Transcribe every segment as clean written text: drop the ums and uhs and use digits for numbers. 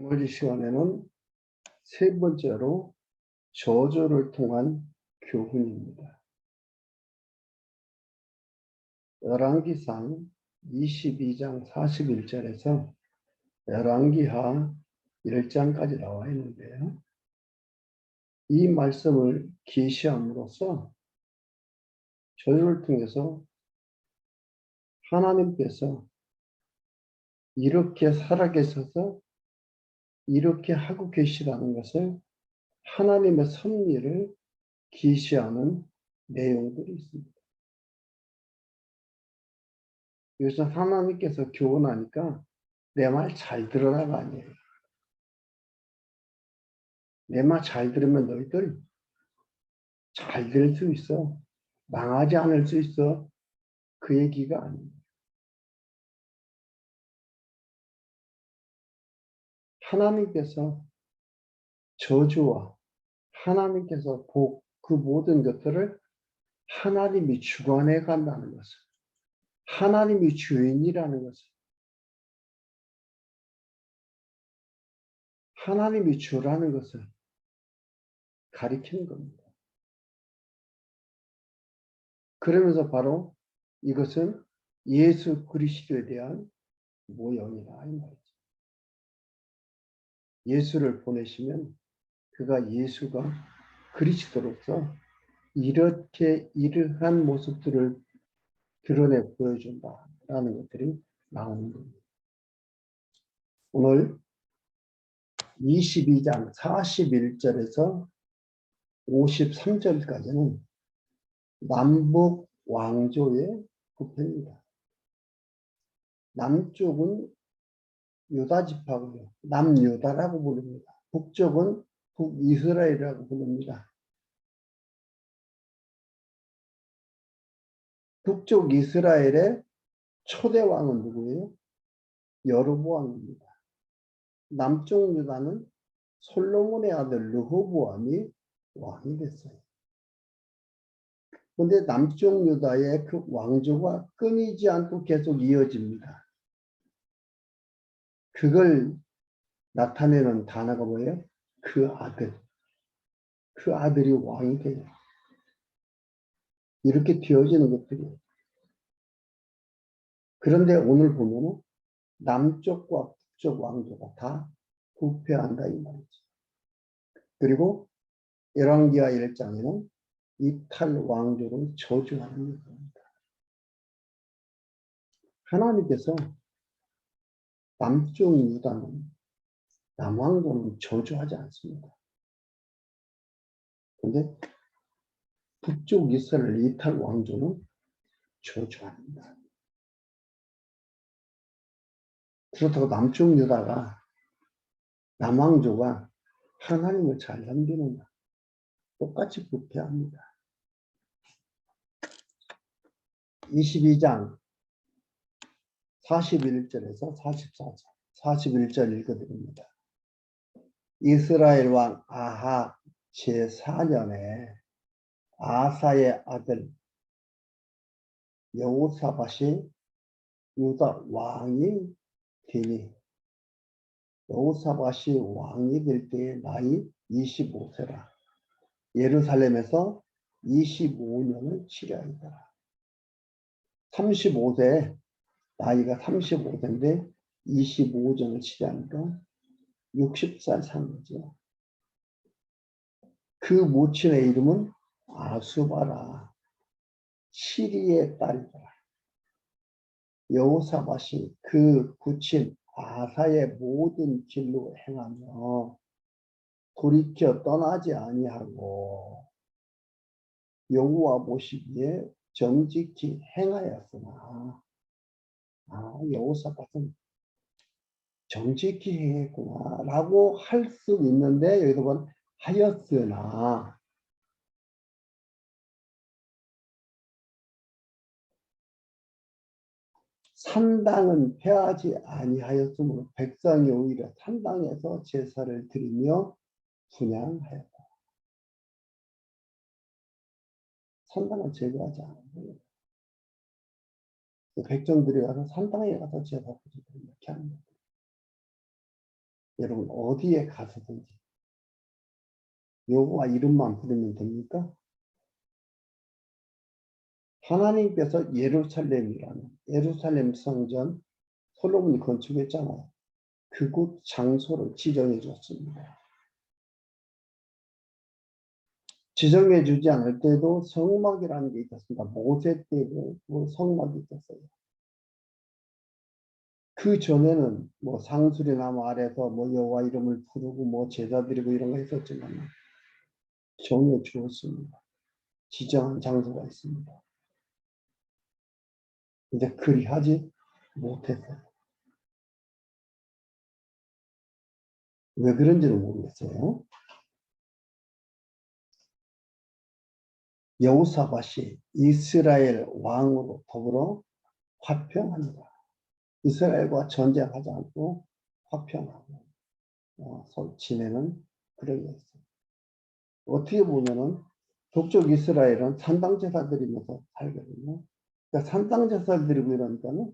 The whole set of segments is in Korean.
오늘 이 시간에는 세 번째로 저주를 통한 교훈입니다. 열왕기상 22장 41절에서 열왕기하 1장까지 나와 있는데요. 이 말씀을 계시함으로써 저주를 통해서 하나님께서 이렇게 살아계셔서 이렇게 하고 계시다는 것을 하나님의 섭리를 계시하는 내용들이 있습니다. 여기서 하나님께서 교훈하니까 내 말 잘 들으라가 아니에요. 내 말 잘 들으면 너희들 잘 될 수 있어. 망하지 않을 수 있어. 그 얘기가 아닙니다. 하나님께서 저주와 하나님께서 복, 그 모든 것들을 하나님이 주관해 간다는 것을, 하나님이 주인이라는 것을, 하나님이 주라는 것을 가리키는 겁니다. 그러면서 바로 이것은 예수 그리스도에 대한 모형이다 이 말이죠. 예수를 보내시면 예수가 그리스도로서 이렇게 이러한 모습들을 드러내 보여준다라는 것들이 나오는 겁니다. 오늘 22장 41절에서 53절까지는 남북 왕조의 부패입니다. 남쪽은 유다 지파고요. 남유다라고 부릅니다. 북쪽은 북이스라엘이라고 부릅니다. 북쪽 이스라엘의 초대 왕은 누구예요? 여로보암입니다. 남쪽 유다는 솔로몬의 아들 르호보암이 왕이 됐어요. 그런데 남쪽 유다의 그 왕조가 끊이지 않고 계속 이어집니다. 그걸 나타내는 단어가 뭐예요? 그 아들. 그 아들이 왕이 돼요. 이렇게 되어지는 것들이에요. 그런데 오늘 보면은 남쪽과 북쪽 왕조가 다 부패한다 이 말이죠. 그리고 열왕기하 1장에는 이탈 왕조를 저주하는 겁니다. 하나님께서 남쪽 유다는 남왕조는 저주하지 않습니다. 그런데 북쪽 이스라엘 이탈 왕조는 저주합니다. 그렇다고 남쪽 유다가 남왕조가 하나님을 잘 섬기느냐? 똑같이 부패합니다. 22장 41절에서 44절, 41절 읽어드립니다. 이스라엘 왕 아하 제4년에 아사의 아들 여호사밧이 유다 왕이 되니 여호사밧이 왕이 될 때의 나이 25세라. 예루살렘에서 25년을 치려하더라. 35세, 나이가 35세인데 25년을 치려하니까 60살 산 거죠. 그 모친의 이름은 아수바라, 시리의 딸이더라. 여호사밧이 그 부친 아사의 모든 길로 행하며 돌이켜 떠나지 아니하고 여호와 보시기에 정직히 행하였으나, 여호사밧은 정직히 행했구나 라고 할 수 있는데 여기서 보면 하였으나, 산당은 폐하지 아니하였으므로 백성이 오히려 산당에서 제사를 드리며 분향하였다. 산당을 제거하지 않아요. 백성들이 가서 산당에 가서 제사 드리고 이렇게 하는 거예요. 여러분 어디에 가서든지 여호와 이름만 부르면 됩니까? 하나님께서 예루살렘 성전 솔로몬이 건축했잖아요. 그곳 장소를 지정해 줬습니다. 지정해 주지 않을 때도 성막이라는 게 있었습니다. 모세 때도 그 성막이 있었어요. 그 전에는 뭐 상수리 나무 아래서 뭐 여호와 이름을 부르고 뭐 제사 드리고 이런 거 있었지만 정해 주었습니다. 지정한 장소가 있습니다. 근데 그리 하지 못했어요. 왜 그런지는 모르겠어요. 여호사밧이 이스라엘 왕으로 더불어 화평합니다. 이스라엘과 전쟁하지 않고 화평하고 지내는 그런 게 있어요. 어떻게 보면은 북쪽 이스라엘은 산당제사 드리면서 살거든요. 그러니까 산당제사 드리고 이러니까는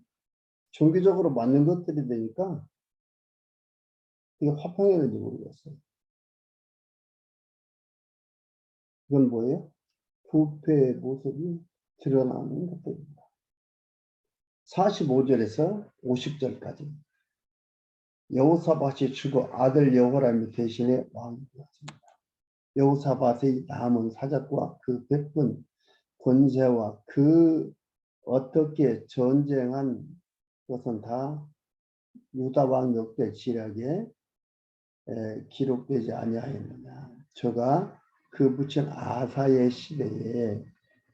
종교적으로 맞는 것들이 되니까 이게 화평했는지 모르겠어요. 이건 뭐예요? 부패의 모습이 드러나는 것들입니다. 45절에서 50절까지 여호사밧이 죽어 아들 여호람이 대신에 왕이 되었습니다. 여호사밧의 남은 사적과 그 베푼 권세와 그 어떻게 전쟁한 것은 다 유다왕 역대 지략에 기록되지 아니하였느냐. 저가 그 부친 아사의 시대에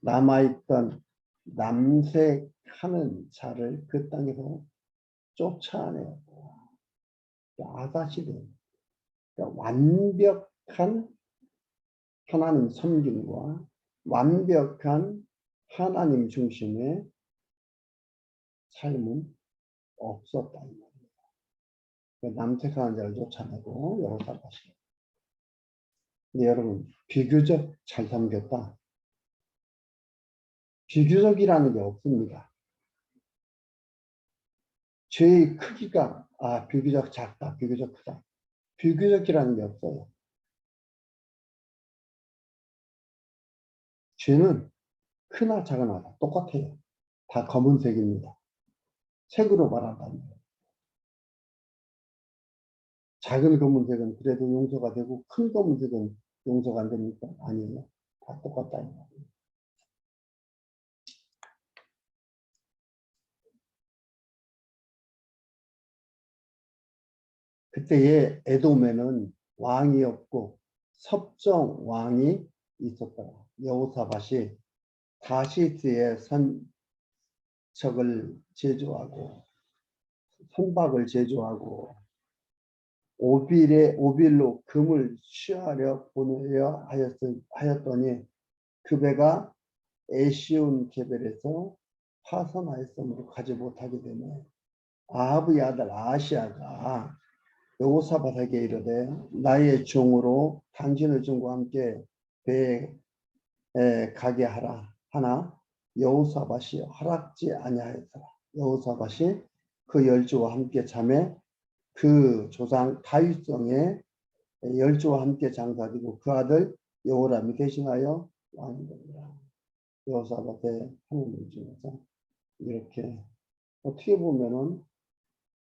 남아있던 남색하는 자를 그 땅에서 쫓아내고 아사 시대 그러니까 완벽한 하나님 섬김과 완벽한 하나님 중심의 삶은 없었다. 남색하는 자를 쫓아내고 여호사밧이. 근데 여러분 비교적 잘 섬겼다. 비교적이라는 게 없습니다. 죄의 크기가 비교적 작다, 비교적 크다. 비교적이라는 게 없어요. 죄는 크나 작으나 똑같아요. 다 검은색입니다. 색으로 말한다면 작은 검은색은 그래도 용서가 되고 큰 검은색은 용서가 안 됩니까? 아니에요. 다 똑같다. 그때의 에돔에는 왕이 없고 섭정 왕이 있었더라. 여호사밧이 다시스의 선척을 제조하고 선박을 제조하고 오빌로 금을 취하려 보내려 하였더니 그 배가 에시온 게벨에서 파선하였으므로 가지 못하게 되네. 아합의 아들 아시아가 여호사밧에게 이르되 나의 종으로 당신의 종과 함께 배에 가게 하라 하나 여호사밧이 허락지 아니하였더라. 여호사밧이 그 열조와 함께 잠에 그 조상 다윗성에 열조와 함께 장사되고 그 아들 여호람이 대신하여 왕이 됩니다. 여호사밧의 하나님 중에서 이렇게 어떻게 보면은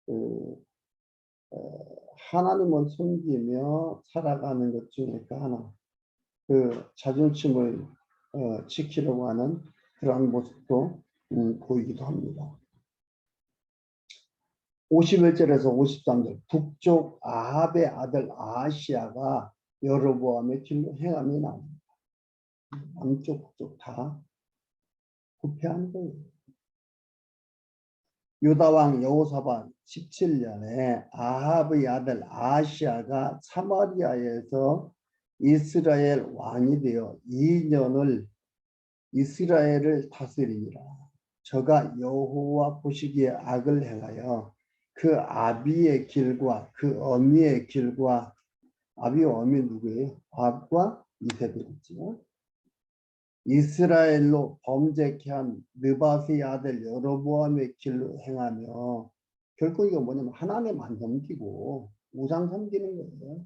그 하나님을 섬기며 살아가는 것 중에 그 하나 그 자존심을 지키려고 하는 그러한 모습도 보이기도 합니다. 51절에서 53절 북쪽 아합의 아들 아시아가 여로보암의 길로 행함이 나옵니다. 남쪽 북쪽 다 부패한 거예요. 유다왕 여호사밧 17년에 아합의 아들 아시아가 사마리아에서 이스라엘 왕이 되어 2년을 이스라엘을 다스리니라. 저가 여호와 보시기에 악을 행하여 그 아비의 길과 그 어미의 길과 아비와 어미 누구예요? 아합과 이세벨이지요. 이스라엘로 범죄케 한 느바스의 아들 여로보암의 길로 행하며 결국 이거 뭐냐면 하나님 안 섬기고 우상 섬기는 거예요.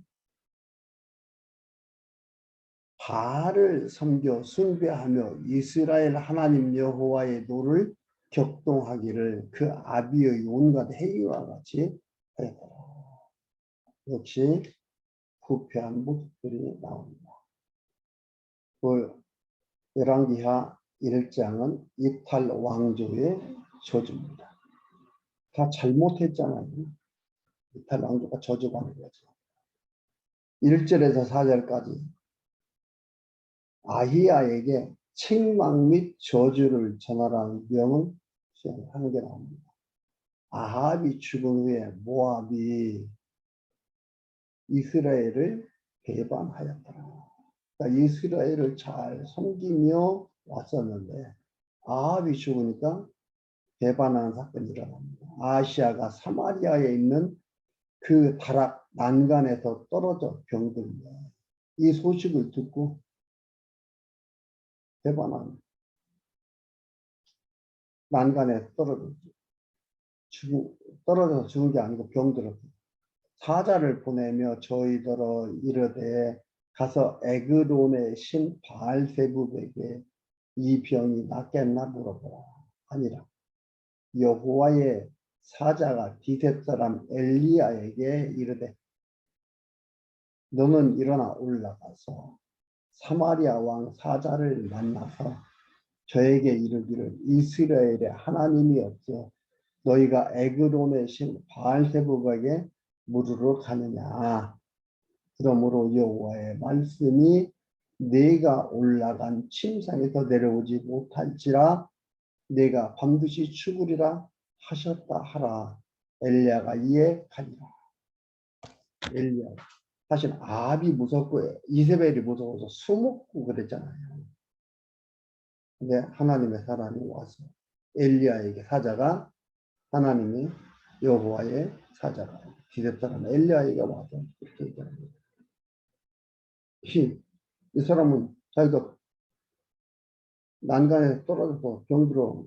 바알을 섬겨 숭배하며 이스라엘 하나님 여호와의 노를 격동하기를 그 아비의 온갖 행위와 같이 하였더라. 역시 부패한 모습들이 나옵니다. 그 열왕기하 1장은 이탈 왕조의 저주입니다. 다 잘못했잖아요. 이탈 왕조가 저주받는 거죠. 1절에서 4절까지 아히야에게 책망 및 저주를 전하라는 명을 수행하는 게 나옵니다. 아합이 죽은 후에 모압이 이스라엘을 배반하였더라. 그러니까 이스라엘을 잘 섬기며 왔었는데 아합이 죽으니까 배반하는 사건이 일어납니다. 아시아가 사마리아에 있는 그 다락 난간에서 떨어져 병들며 이 소식을 듣고 배반한 난간에 떨어져서 죽은 게 아니고 병들었고 사자를 보내며 저희더러 이르되 가서 에그론의 신 바알세불에게 이 병이 낫겠나 물어보라. 아니라 여호와의 사자가 디셉 사람 엘리야에게 이르되 너는 일어나 올라가서 사마리아 왕 사자를 만나서 저에게 이르기를 이스라엘에 하나님이 없어 너희가 에그론의 신 바알세불에게 물으러 가느냐. 그러므로 여호와의 말씀이 내가 올라간 침상에서 내려오지 못할지라 내가 반드시 죽으리라 하셨다 하라. 엘리야가 이에 가니라. 엘리야 사실 아합이 무섭고 이세벨이 무서워서 숨었고 그랬잖아요. 근데 하나님의 사람이 와서 엘리야에게 사자가 하나님이 여호와의 사자가 디셉 사람 엘리야에게 와서 이렇게 얘기합니다. 이 사람은 자기가 난간에 떨어져서 병들어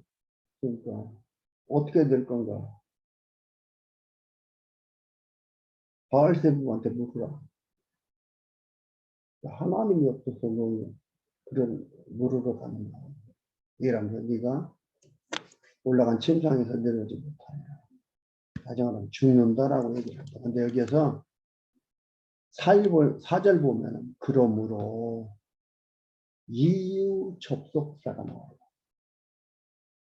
그러니까 어떻게 될 건가? 바알세불한테 물으라. 하나님이 없어서 너 그런 물으러 가는가? 이라면서 네가 올라간 침상에서 내려오지 못하냐. 가정하면 죽는다라고 얘기를 합니다. 근데 여기에서 4절 보면 그러므로 이유 접속사가 나와요.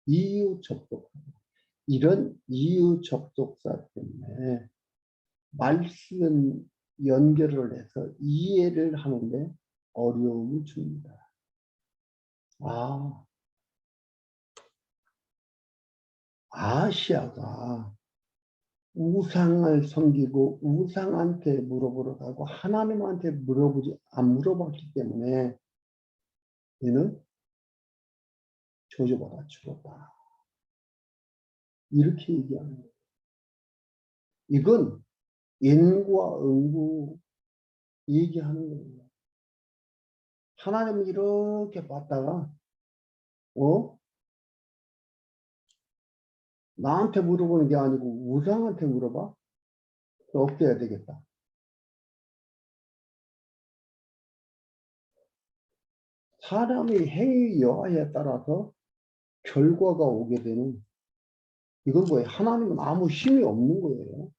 이유 접속사. 이런 이유 접속사 때문에 말씀 연결을 해서 이해를 하는데 어려움을 줍니다. 아시아가 우상을 섬기고 우상한테 물어보러 가고 하나님한테 안 물어봤기 때문에 얘는 저주받아 죽었다. 이렇게 얘기하는 거예요. 이건 인과 응구 얘기하는 거예요. 하나님을 이렇게 봤다가 나한테 물어보는 게 아니고 우상한테 물어봐? 어떻게 해야 되겠다. 사람의 행위 여하에 따라서 결과가 오게 되는 이건 뭐예요? 하나님은 아무 힘이 없는 거예요.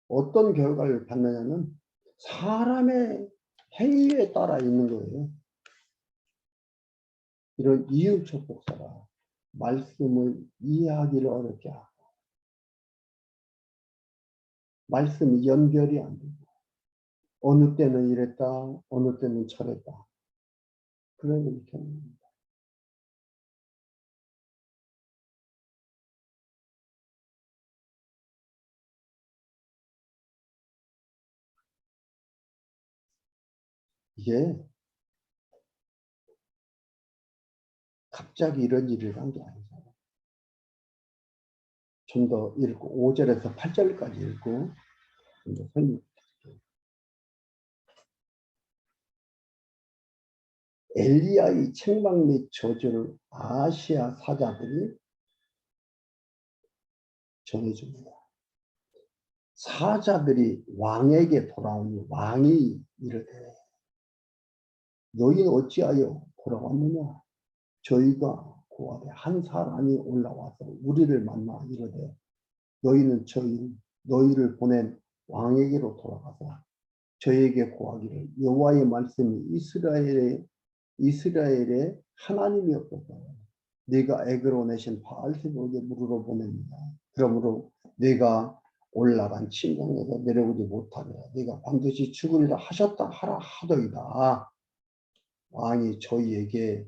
어떤 결과를 받느냐면 사람의 행위에 따라 있는 거예요. 이런 이유축복사가 말씀을 이해하기를 어렵게 하고 말씀이 연결이 안 되고 어느 때는 이랬다 어느 때는 저랬다 그런 이렇게 하는 겁니다. 이게 갑자기 이런 일을 한 게 아니잖아요. 좀 더 읽고 5절에서 8절까지 읽고 좀 더 설명. 엘리야의 책망 및 저주를 아시아 사자들이 전해줍니다. 사자들이 왕에게 돌아오니 왕이 이르되 너희는 어찌하여 돌아왔느냐? 저희가 고하되 한 사람이 올라와서 우리를 만나 이르되 너희는 너희를 보낸 왕에게로 돌아가서 저에게 고하기를 여호와의 말씀이 이스라엘의 하나님이 없어서 네가 애굽으로 내신 바알세불에게 물으러 보냅니다. 그러므로 네가 올라간 침상에서 내려오지 못하게 네가 반드시 죽으리라 하셨다 하라 하더이다. 왕이 저희에게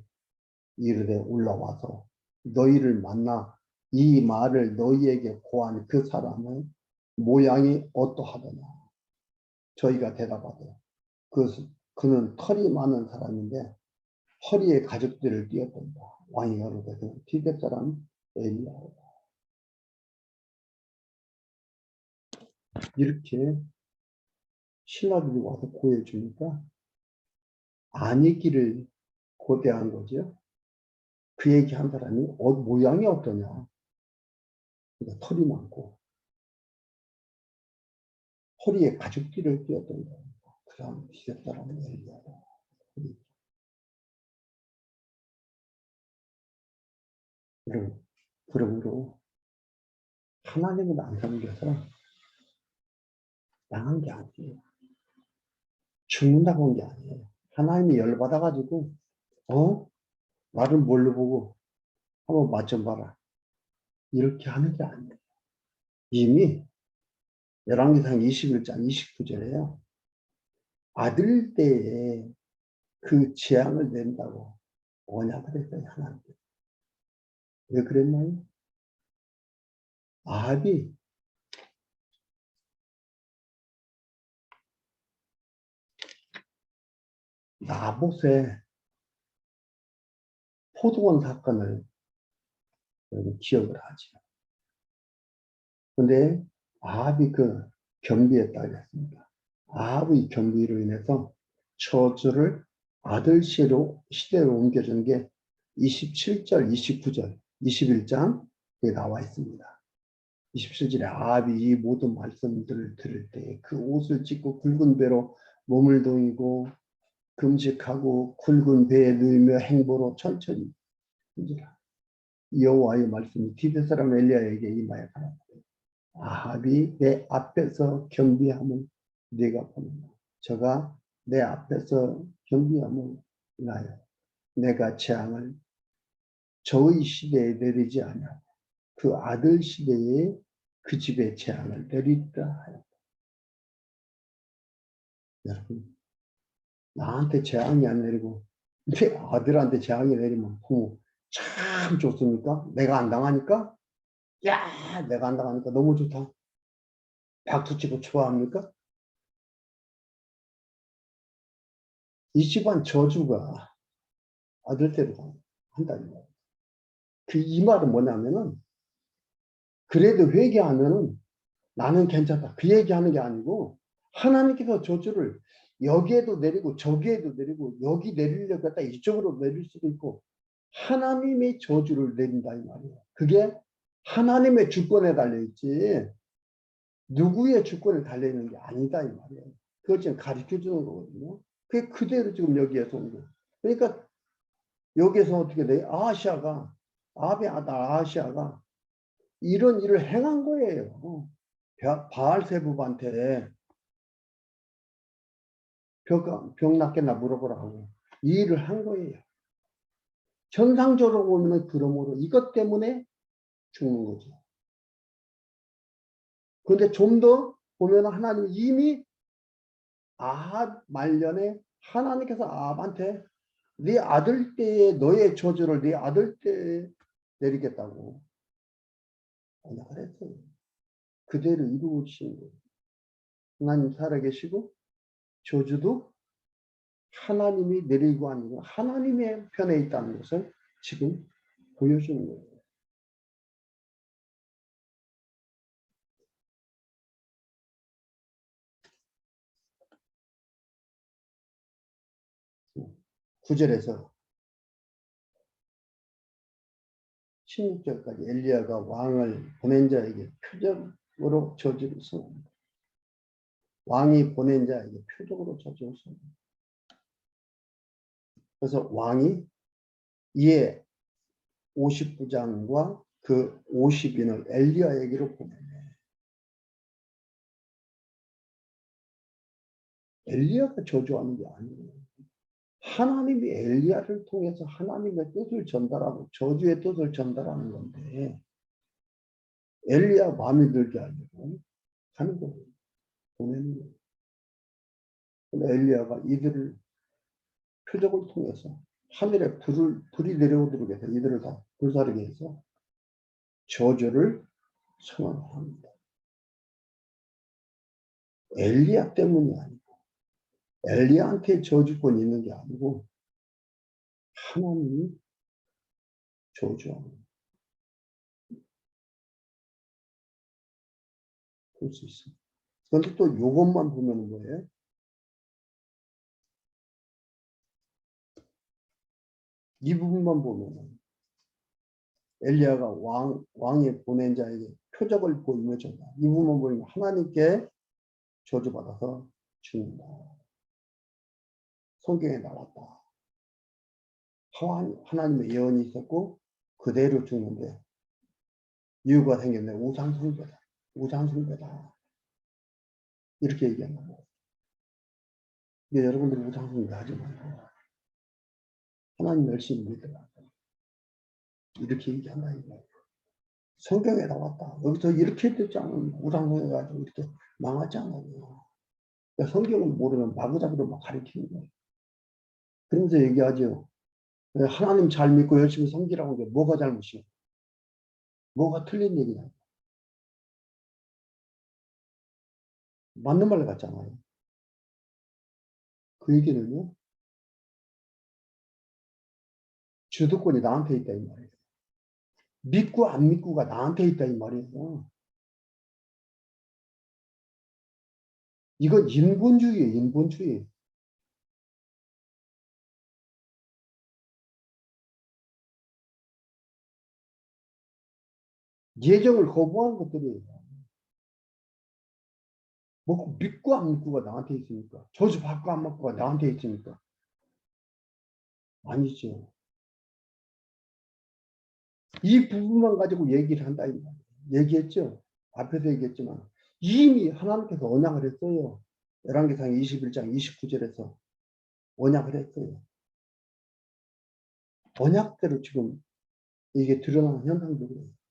이르되 올라와서 너희를 만나 이 말을 너희에게 고한 그 사람의 모양이 어떠하더냐. 저희가 대답하되 그는 털이 많은 사람인데 허리에 가죽들을 띄었던다. 왕이 가로되 그는 티벳 사람 엘리야오다. 이렇게 신하들이 와서 고해주니까 아니기를 고대한 거죠. 그 얘기한 사람이 모양이 어떠냐. 그러니까 털이 많고 허리에 가죽띠를 띄었던 거예요. 그 사람 티벳 사람 엘리야다. 그러므로 하나님을 안 섬겨서 당한 게 아니에요. 죽는다고 한 게 아니에요. 하나님이 열받아가지고 나를 뭘로 보고 한번 맞춰봐라. 이렇게 하는 게 아니에요. 이미 열왕기상 21장 29절에요. 아들 때에 그 재앙을 낸다고 언약을 했어요. 하나님께. 왜 그랬나요? 아합이 나봇의 포도원 사건을 기억을 하죠. 근데 아합이 그 겸비에 따랐습니다. 아합의 겸비로 인해서 저주를 아들 시대로 옮겨준 게 27절, 29절, 21장 에 나와 있습니다. 27절에 아합이 이 모든 말씀들을 들을 때 그 옷을 찢고 굵은 배로 몸을 동이고 금식하고 굵은 배에 누이며 행보로 천천히 인지라. 여호와의 말씀이 디벳 사람 엘리야에게 임하여 가라. 아합이 내 앞에서 겸비함을 네가 보는다. 저가 내 앞에서 겸비함을 인하여 내가 재앙을 저의 시대에 내리지 않아 그 아들 시대에 그 집에 재앙을 내리다 하였다. 여러분, 나한테 재앙이 안 내리고 내 아들한테 재앙이 내리면 부모 참 좋습니까? 내가 안 당하니까? 야, 내가 안 당하니까 너무 좋다. 박수치고 좋아합니까? 이 집안 저주가 아들대로 한다는 거예요. 이 말은 뭐냐면은 그래도 회개하면은 나는 괜찮다. 그 얘기하는 게 아니고 하나님께서 저주를 여기에도 내리고 저기에도 내리고 여기 내리려고 했다 이쪽으로 내릴 수도 있고 하나님의 저주를 내린다 이 말이에요. 그게 하나님의 주권에 달려있지 누구의 주권에 달려있는 게 아니다 이 말이에요. 그걸 지금 가르쳐주는 거거든요. 그게 그대로 지금 여기에서 온 거예요. 그러니까 여기에서 어떻게 돼요? 아합의 아들 아하시아가 이런 일을 행한 거예요. 바알세부한테 병 낫겠나 물어보라고 이 일을 한 거예요. 정상적으로 보면 그러므로 이것 때문에 죽는 거죠. 그런데 좀 더 보면 하나님 이미 아합 말년에 하나님께서 아합한테 네 아들 때에 너의 저주를 네 아들 때에 내리겠다고 언약을 했어요. 그대로 이루어지신 거예요. 하나님 살아계시고 저주도 하나님이 내리고 아니고 하나님의 편에 있다는 것을 지금 보여주는 거예요. 구절에서 16절까지 엘리야가 왕을 보낸 자에게 표적으로 저주를 선합니다. 왕이 보낸 자에게 표적으로 저주었어요. 그래서 왕이 이에 50부장과 그 50인을 엘리야에게로 보냈네. 엘리야가 저주하는 게 아니에요. 하나님이 엘리야를 통해서 하나님의 뜻을 전달하고 저주의 뜻을 전달하는 건데 엘리야 마음에 들게 하려고 하는 거예요. 보내는 거예요. 근데 엘리야가 이들을 표적을 통해서 하늘에 불이 내려오도록 해서 이들을 다 불사르게 해서 저주를 선언합니다. 엘리야 때문이 아니고 엘리야한테 저주권이 있는 게 아니고 하나님이 저주하는 거예요. 볼 수 있어요. 그런데 또 이것만 보면 뭐예요? 이 부분만 보면 엘리야가 왕이 보낸 자에게 표적을 보이며 전다. 이 부분만 보면 하나님께 저주받아서 죽는다. 성경에 나왔다. 하나님의 예언이 있었고 그대로 죽는데 이유가 생겼네. 우상숭배다. 우상숭배다. 이렇게 얘기한다. 여러분들이 우상숭배 하지 말고 하나님 열심히 믿으라. 이렇게 얘기한다. 이거. 성경에 나왔다. 여기서 이렇게 듣지 않으면 우상숭배가지고 이렇게 망하지 않아요. 그러니까 성경을 모르면 마구잡이로 막 가르치는 거예요. 그러면서 얘기하죠. 하나님 잘 믿고 열심히 섬기라고 하는 게 뭐가 잘못이야? 뭐가 틀린 얘기냐? 맞는 말 같잖아요. 그 얘기는요. 주도권이 나한테 있다 이 말이에요. 믿고 안 믿고가 나한테 있다 이 말이에요. 이건 인본주의예요. 인본주의. 예정을 거부한 것들이에요. 뭐 믿고 안 믿고가 나한테 있으니까. 저주 받고 안 받고가 나한테 있으니까. 아니죠. 이 부분만 가지고 얘기를 한다 이 말이에요. 얘기했죠. 앞에서 얘기했지만 이미 하나님께서 언약을 했어요. 열왕기상 21장 29절에서 언약을 했어요. 언약대로 지금 이게 드러나는 현상들이에요.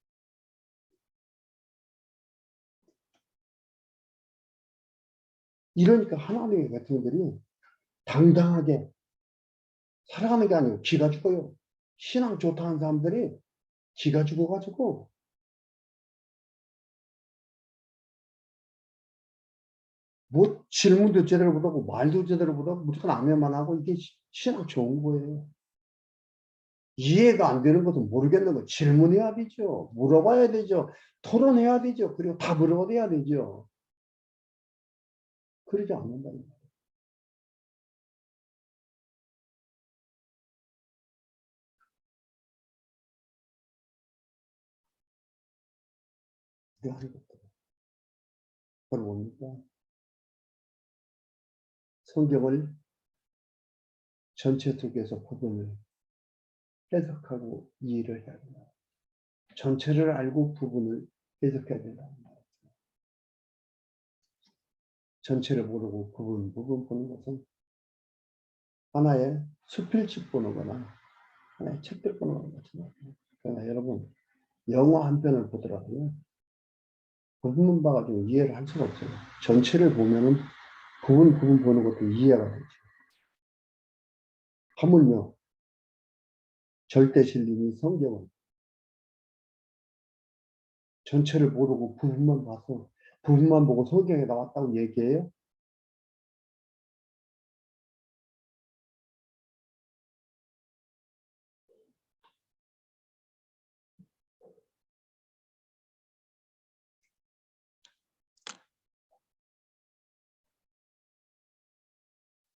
이러니까 하나님의 백성들이 당당하게 살아가는 게 아니고 기가 죽어요. 신앙 좋다는 사람들이 기가 죽어가지고 뭐 질문도 제대로 못하고 말도 제대로 못하고 무조건 아멘만 하고 이게 신앙 좋은 거예요. 이해가 안 되는 것은 모르겠는 거 질문해야 되죠. 물어봐야 되죠. 토론해야 되죠. 그리고 다 물어봐야 되죠. 그러지 않는다. 이러한 것들. 그걸 뭡니까? 성경을 전체 속에서 부분을 해석하고 이해를 해야 된다. 전체를 알고 부분을 해석해야 된다. 전체를 모르고 부분 보는 것은 하나의 수필집 보는 거나 하나의 책들 보는 거나 마찬가지입니다. 그러나 여러분 영화 한 편을 보더라도요. 부분 봐가지고 이해를 할 수가 없어요. 전체를 보면은 부분 보는 것도 이해가 되죠. 하물며 절대 진리인 성경은 전체를 모르고 부분만 봐서 부분만 보고 성경에 나왔다고 얘기해요.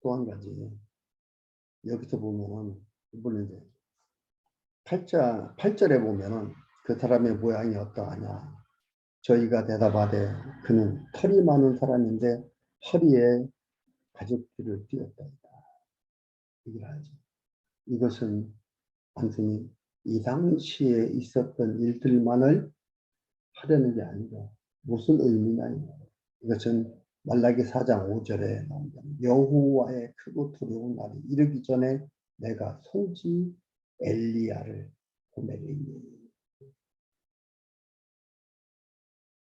또 한 가지 여기서 보면은 이번에 이제 8절에 보면은 그 사람의 모양이 어떠하냐. 저희가 대답하되 그는 털이 많은 사람인데 허리에 가죽줄을 띄었다. 얘기를 하죠. 이것은 단순히 이 당시에 있었던 일들만을 하려는 게 아니고 무슨 의미냐. 이것은 말라기 4장 5절에 나옵니다. 여호와의 크고 두려운 날이 이르기 전에 내가 송지 엘리야를 보내리니.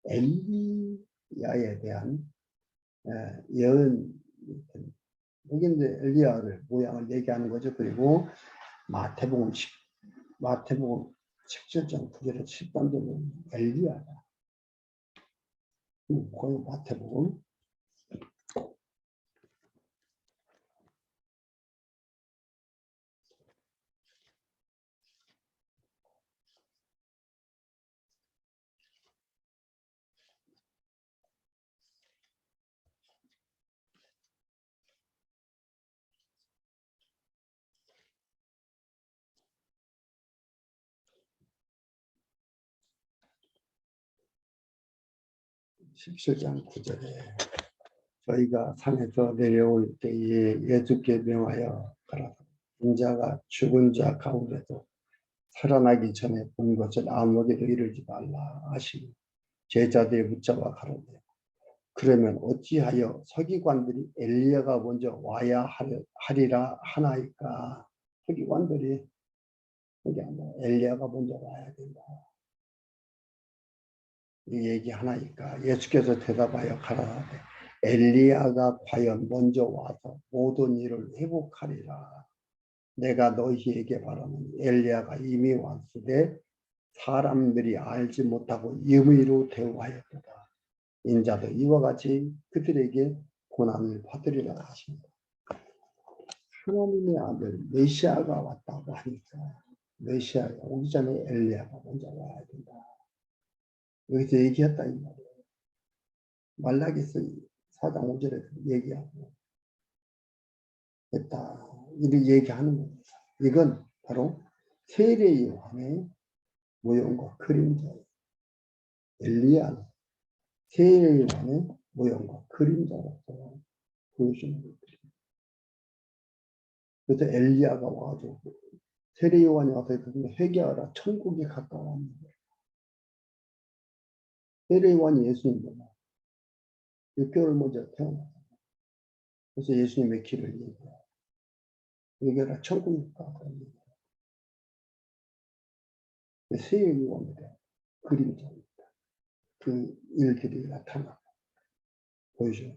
엘리야에 대한 예언, 여기 이제 엘리야를 모양을 얘기하는 거죠. 그리고 마태복음 17장 9절에 10단절은 엘리야다. 거기 마태복음 17장 9절에 저희가 산에서 내려올 때에 예수께 명하여 가라. 인자가 죽은 자 가운데도 살아나기 전에 본 것을 아무에게도 이르지 말라 하시고 제자들이 붙잡아 가라되 그러면 어찌하여 서기관들이 엘리야가 먼저 와야 하리라 하나이까. 서기관들이 그게 아니라 엘리야가 먼저 와야 된다 이 얘기 하나이까. 예수께서 대답하여 가라사대 엘리야가 과연 먼저 와서 모든 일을 회복하리라. 내가 너희에게 말하는 엘리야가 이미 왔으되 사람들이 알지 못하고 임의로 대우하였도다. 인자도 이와 같이 그들에게 고난을 받으리라 하십니다. 하나님의 아들 메시아가 왔다고 하니까 메시아가 오기 전에 엘리야가 먼저 와야 된다. 여기서 얘기했다 이 말이에요. 말라기서 4장 5절에서 얘기하고 했다. 이렇게 얘기하는 겁니다. 이건 바로 세례 요한의 모형과 그림자예요. 엘리야는 세례 요한의 모형과 그림자로서 보여주는 것들입니다. 그래서 엘리야가 와가지고 세례 요한이 와서 회개하라 천국이 가까웠는데 세례 요한이 예수님보다 6개월 먼저 태어났어요. 그래서 예수님의 길을 얘기해요. 회개하라 천국이 가까웠는데 세례 요한에 대한 그림자입니다. 그 일들이 나타나고 보여줘요.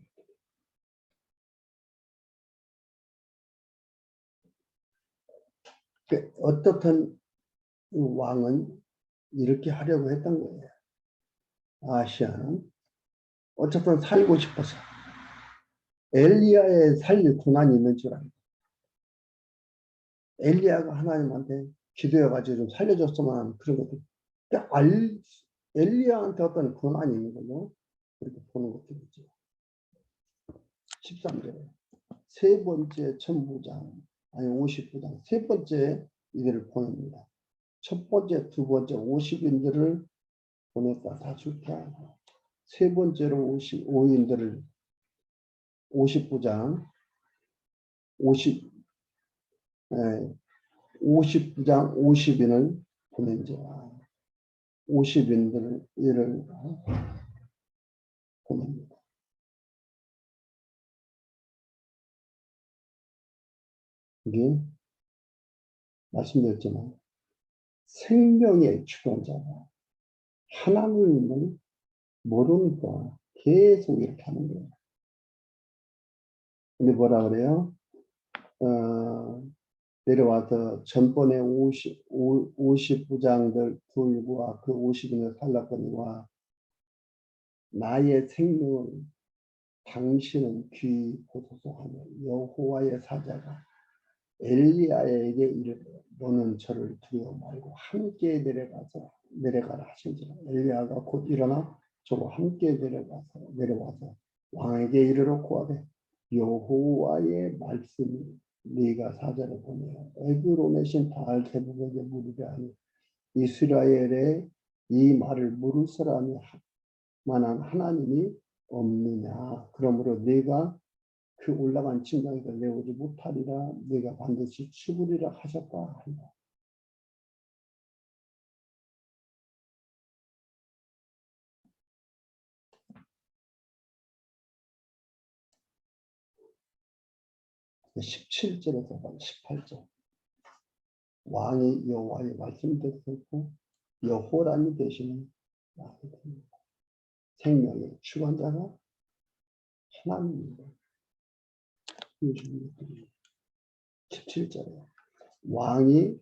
어떻든 왕은 이렇게 하려고 했던 거예요. 아시아는 어쨌든 살고 싶어서 엘리야의 살릴 고난이 있는 줄 알고 엘리야가 하나님한테 기도해가지고 좀 살려줬으면 하는 그런 것들. 엘리야한테 어떤 고난이 있는 걸로 그렇게 보는 것들이죠. 13절에 세 번째 천부장 아니 50부장 세 번째 이들을 보냅니다. 첫 번째, 두 번째 50인들을 보냈다. 다 죽게 하고 세 번째로 55인들을 50부장 50부장 50인을 보낸 자 50인들을 이를 보냅니다. 이게 말씀드렸지만 생명의 주권자가 하나님을 모르니까 계속 이렇게 하는 거예요. 근데 뭐라 그래요? 내려와서 전번에 50부장들 둘과 그 50인을 살랐거니와 나의 생명을 당신은 귀보소서 하며 여호와의 사자가 엘리야에게 이르되 너는 저를 두려워 말고 함께 내려가라 하신지라. 엘리야가 곧 일어나 저와 함께 내려와서 왕에게 이르러 고하되 여호와의 말씀이 네가 사자를 보내어 애굽으로 내신 바알세불에게 물으려 하니 이스라엘의 이 말을 물을 사람이 만한 하나님이 없느냐. 그러므로 내가 그 올라간 침상에서 내오지 못하리라. 내가 반드시 죽으리라 하셨다. 17절에서 18절. 왕이 여호와의 말씀대로 듣고 여호람이 되시는 왕이 됩니다. 생명의 주관자가 하나님입니다. 17절에 왕이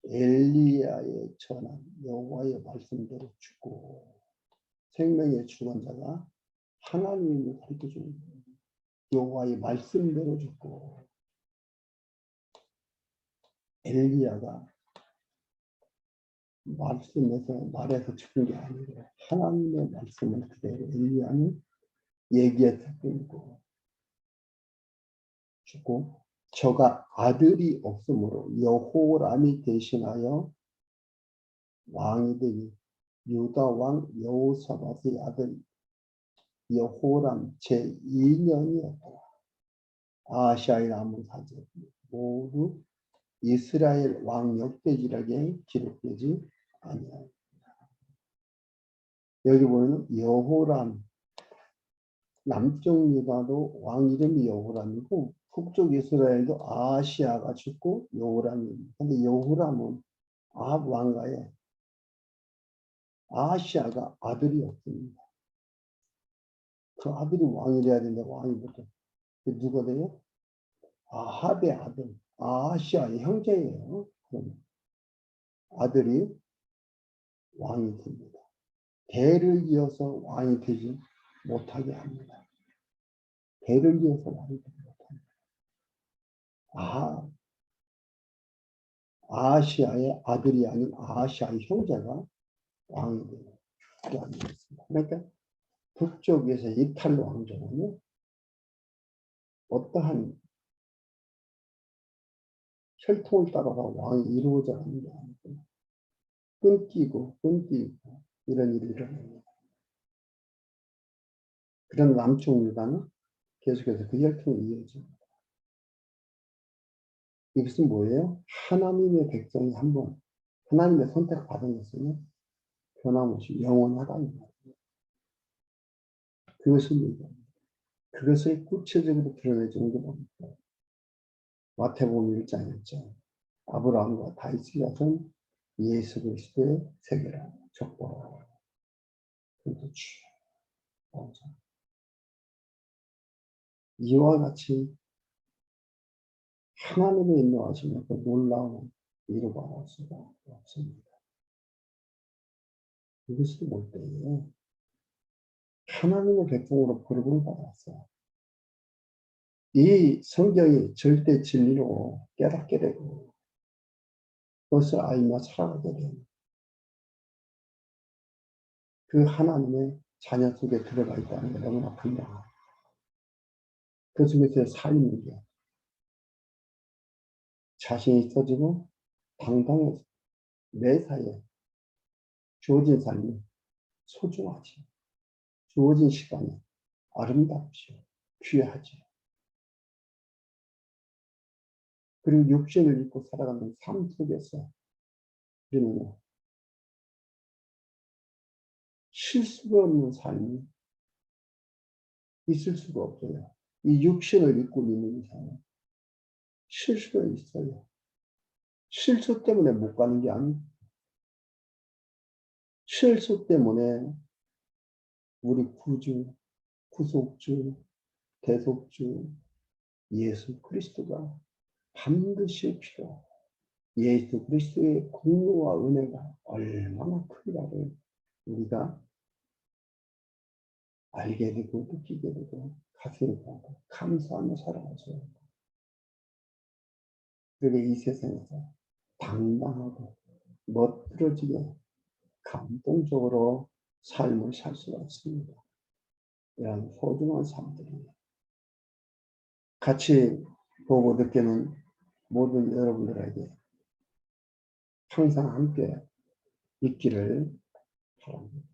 엘리야의 전한 여호와의 말씀대로 죽고 생명의 주관자가 하나님을 가르쳐주는 여호와의 말씀대로 죽고 엘리야가 말해서 죽은 게 아니고 하나님의 말씀을 그대로 엘리야는 얘기했을 뿐이고 죽고 저가 아들이 없으므로 여호람이 대신하여 왕이 되니 유다 왕 여호사밧의 아들 여호람 제2년이었더라. 아하시아의 남은 사제 모두 이스라엘 왕 역대지락에 기록되지 아니하였다. 여기 보면 여호람 남쪽 유다도 왕 이름이 여호람이고 북쪽 이스라엘도 아하시아가 죽고 여호람입니다. 근데 여호람은 아합 왕가에 아하시아가 아들이 없습니다. 그 아들이 왕이 돼야 되는데 왕이 못해. 누가 돼요? 아합의 아들, 아하시아의 형제예요. 그러면 아들이 왕이 됩니다. 대를 이어서 왕이 되지 못하게 합니다. 대를 이어서 왕이 되지 못합니다. 아하시아의 아들이 아닌 아하시아의 형제가 왕이 되는 게 아니겠습니다. 그러니까 북쪽에서 이탈 왕조는요, 어떠한 혈통을 따라서 왕이 이루어져 가는 게 아니고 끊기고 이런 일이 일어납니다. 그런 남쪽 유다는 계속해서 그 혈통이 이어집니다. 이것은 뭐예요? 하나님의 백성이 한번 하나님의 선택받은 것은 변함없이 영원하다는 말이에요. 그것을 얘기합니다. 그것을 구체적으로 드러내주는 게 뭡니까? 마태복음 1장 1절 아브라함과 다윗의 자손 예수 그리스도의 세계라 족보라. 그래서 이와 같이 하나님의 인도하시면 그 놀라운 이루가 나올 수가 없습니다. 이것이 뭘 때예요? 하나님의 백성으로 부름을 받았어요. 이 성경이 절대 진리로 깨닫게 되고 그것을 알며 살아가게 되는 그 하나님의 자녀 속에 들어가 있다는 게 너무나 분명합니다. 그 속에서의 삶인 게 자신이 있어지고 당당해서 매사에 주어진 삶이 소중하지. 주어진 시간이 아름답지. 귀하지. 그리고 육신을 입고 살아가는 삶 속에서 우리는 실수가 없는 삶이 있을 수가 없어요. 이 육신을 입고 있는 이상은 실수가 있어요. 실수 때문에 못 가는 게 아니고 실수 때문에 우리 구주, 구속주, 대속주 예수 그리스도가 반드시 필요하고 예수 그리스도의 공로와 은혜가 얼마나 크다를 우리가 알게 되고 느끼게 되고 가슴이 아프고 감사하며 살아가죠. 그게 이 세상에서 당당하고 멋들어지게 감동적으로 삶을 살 수가 있습니다. 이런 소중한 삶들입니다. 같이 보고 느끼는 모든 여러분들에게 항상 함께 있기를 바랍니다.